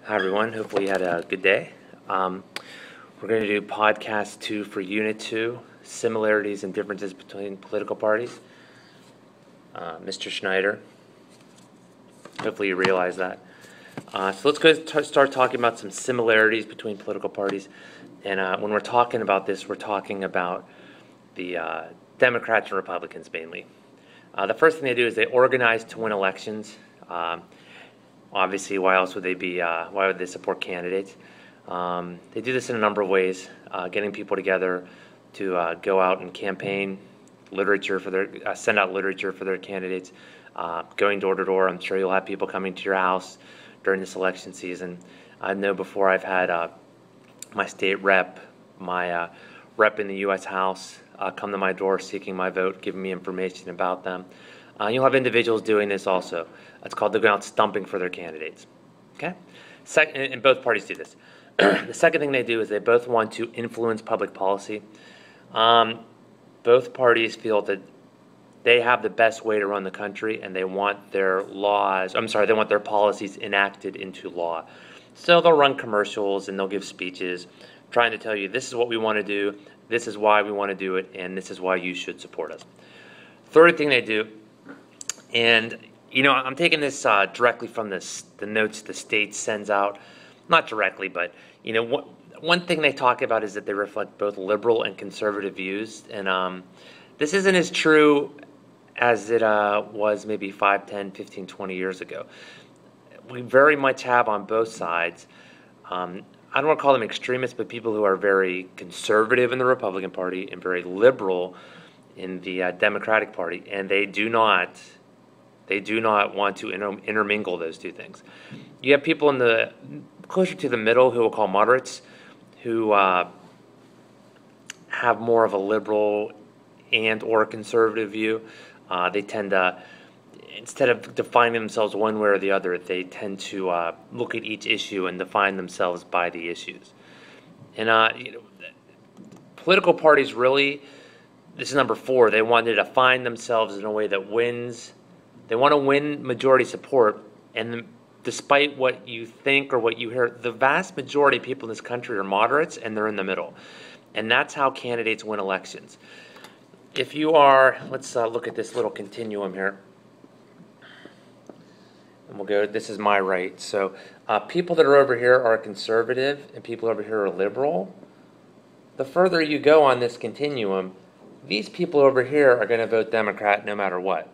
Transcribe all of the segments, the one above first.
Hi everyone, hopefully you had a good day. We're going to do podcast 2 for Unit 2, Similarities and Differences Between Political Parties. Mr. Schneider, hopefully you realize that. So let's go start talking about some similarities between political parties. And when we're talking about this, we're talking about the Democrats and Republicans mainly. The first thing they do is they organize to win elections. Obviously, why else would they be? Why would they support candidates? They do this in a number of ways, getting people together to go out and campaign literature for their, send out literature for their candidates, going door to door. I'm sure you'll have people coming to your house during this election season. I know before I've had my state rep, my rep in the U.S. House, come to my door seeking my vote, giving me information about them. You'll have individuals doing this also. It's called they're going out stumping for their candidates. Okay? And both parties do this. The second thing they do is they both want to influence public policy. Both parties feel that they have the best way to run the country, and they want their they want their policies enacted into law. So they'll run commercials and they'll give speeches trying to tell you this is what we want to do, this is why we want to do it, and this is why you should support us. Third thing they do, and I'm taking this directly from the notes the state sends out. Not directly, but one thing they talk about is that they reflect both liberal and conservative views. And this isn't as true as it was maybe 5, 10, 15, 20 years ago. We very much have on both sides, I don't want to call them extremists, but people who are very conservative in the Republican Party and very liberal in the Democratic Party. And they do not want to intermingle those two things. You have people in the closer to the middle who we'll call moderates, who have more of a liberal and or conservative view. They tend to, instead of defining themselves one way or the other, they tend to look at each issue and define themselves by the issues. And political parties really, this is number 4, they want to define themselves in a way that wins. They want to win majority support, and despite what you think or what you hear, the vast majority of people in this country are moderates, and they're in the middle. And that's how candidates win elections. If you are, let's look at this little continuum here. And we'll go, this is my right. So people that are over here are conservative, and people over here are liberal. The further you go on this continuum, these people over here are going to vote Democrat no matter what.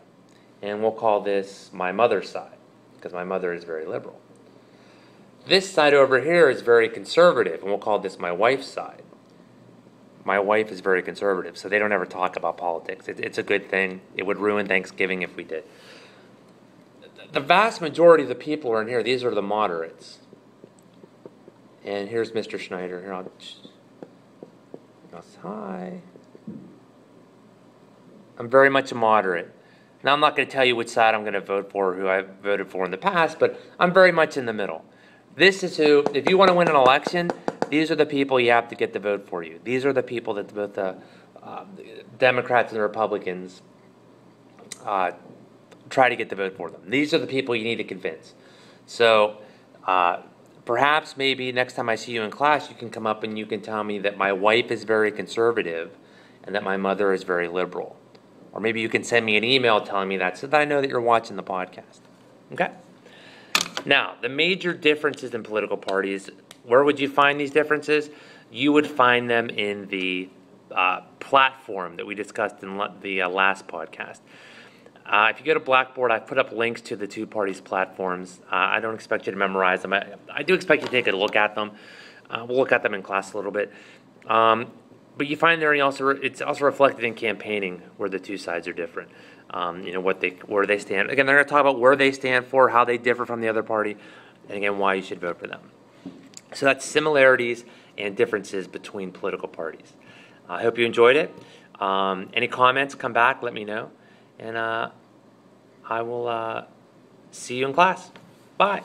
And we'll call this my mother's side, because my mother is very liberal. This side over here is very conservative, and we'll call this my wife's side. My wife is very conservative, so they don't ever talk about politics. It's a good thing. It would ruin Thanksgiving if we did. The vast majority of the people are in here. These are the moderates. And here's Mr. Schneider. Here, I'll hi. I'm very much a moderate. Now, I'm not going to tell you which side I'm going to vote for, who I've voted for in the past, but I'm very much in the middle. This is who, if you want to win an election, these are the people you have to get to vote for you. These are the people that both the Democrats and the Republicans try to get to vote for them. These are the people you need to convince. So perhaps maybe next time I see you in class, you can come up and you can tell me that my wife is very conservative and that my mother is very liberal. Or maybe you can send me an email telling me that so that I know that you're watching the podcast. Okay? Now, the major differences in political parties, where would you find these differences? You would find them in the platform that we discussed in the last podcast. If you go to Blackboard, I've put up links to the two parties' platforms. I don't expect you to memorize them. I do expect you to take a look at them. We'll look at them in class a little bit. But you find there it's also reflected in campaigning where the two sides are different. Where they stand. Again, they're going to talk about where they stand for, how they differ from the other party, and again, why you should vote for them. So that's similarities and differences between political parties. I hope you enjoyed it. Any comments, come back, let me know. And I will see you in class. Bye.